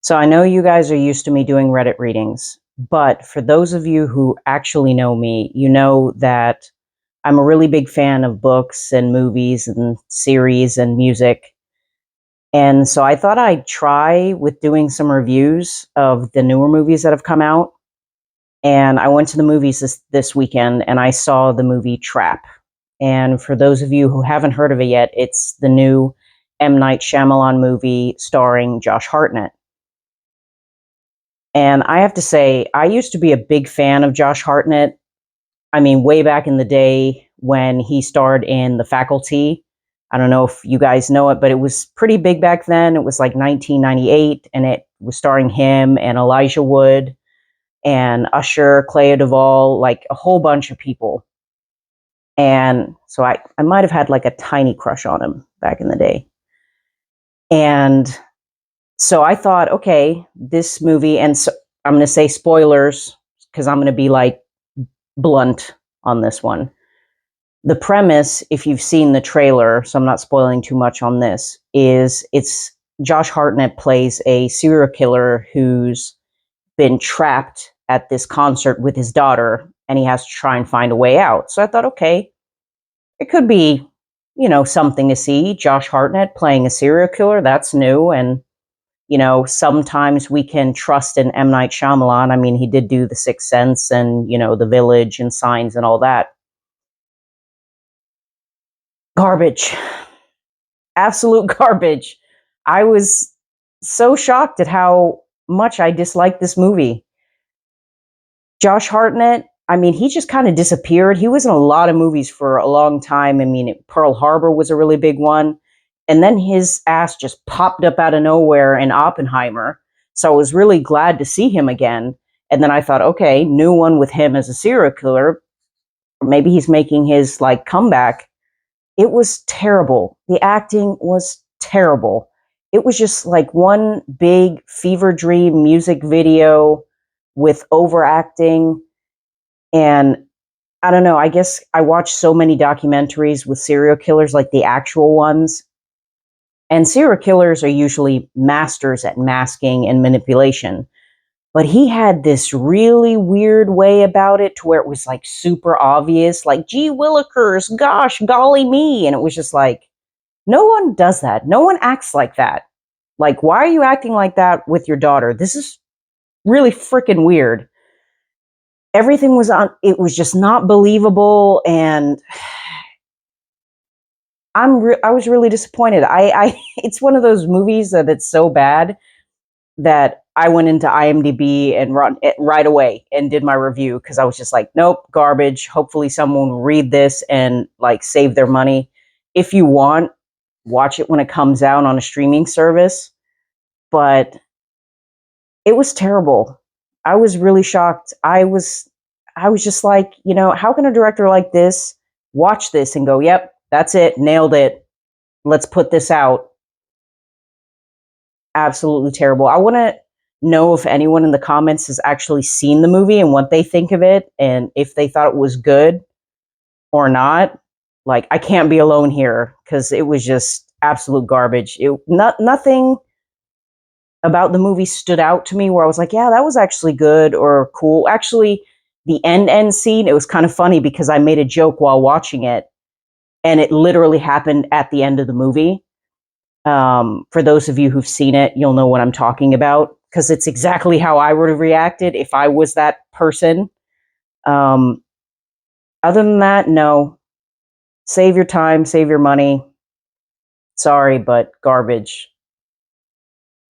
So I know you guys are used to me doing Reddit readings, but for those of you who actually know me, you know that I'm a really big fan of books and movies and series and music. And so I thought I'd try with doing some reviews of the newer movies that have come out. And I went to the movies this weekend and I saw the movie Trap. And for those of you who haven't heard of it yet, it's the new M.Night Shyamalan movie starring Josh Hartnett. And I have to say, I used to be a big fan of Josh Hartnett. I mean, way back in the day when he starred in The Faculty. I don't know if you guys know it, but it was pretty big back then. It was like 1998, and it was starring him and Elijah Wood and Usher, Clea Duvall, like a whole bunch of people. And so I might have had like a tiny crush on him back in the day. And so I thought, okay, this movie, and so I'm going to say spoilers because I'm going to be like blunt on this one. The premise, if you've seen the trailer, so I'm not spoiling too much on this, is it's Josh Hartnett plays a serial killer who's been trapped at this concert with his daughter, and he has to try and find a way out. So I thought, okay, it could be, something to see. Josh Hartnett playing a serial killer, that's new, and sometimes we can trust in M. Night Shyamalan. I mean, he did do The Sixth Sense and, The Village and Signs and all that. Garbage. Absolute garbage. I was so shocked at how much I disliked this movie. Josh Hartnett, I mean, he just kind of disappeared. He was in a lot of movies for a long time. I mean, Pearl Harbor was a really big one. And then his ass just popped up out of nowhere in Oppenheimer. So I was really glad to see him again. And then I thought, okay, new one with him as a serial killer. Maybe he's making his like comeback. It was terrible. The acting was terrible. It was just like one big fever dream music video with overacting. And I don't know, I guess I watched so many documentaries with serial killers, like the actual ones. And serial killers are usually masters at masking and manipulation. But he had this really weird way about it to where it was like super obvious, like, gee willikers, gosh, golly me. And it was just like, no one does that. No one acts like that. Like, why are you acting like that with your daughter? This is really freaking weird. Everything was on, it was just not believable. And I was really disappointed. It's one of those movies that it's so bad that I went into IMDb and run it right away and did my review because I was just like, nope, garbage. Hopefully someone will read this and like save their money. If you want, watch it when it comes out on a streaming service. But it was terrible. I was really shocked. I was just like, how can a director like this watch this and go, yep, that's it, nailed it. Let's put this out. Absolutely terrible. I want to know if anyone in the comments has actually seen the movie and what they think of it and if they thought it was good or not. Like, I can't be alone here because it was just absolute garbage. Nothing about the movie stood out to me where I was like, yeah, that was actually good or cool. Actually, the end scene, it was kind of funny because I made a joke while watching it and it literally happened at the end of the movie. For those of you who've seen it, you'll know what I'm talking about because it's exactly how I would have reacted if I was that person. Other than that, no. Save your time, save your money. Sorry, but garbage.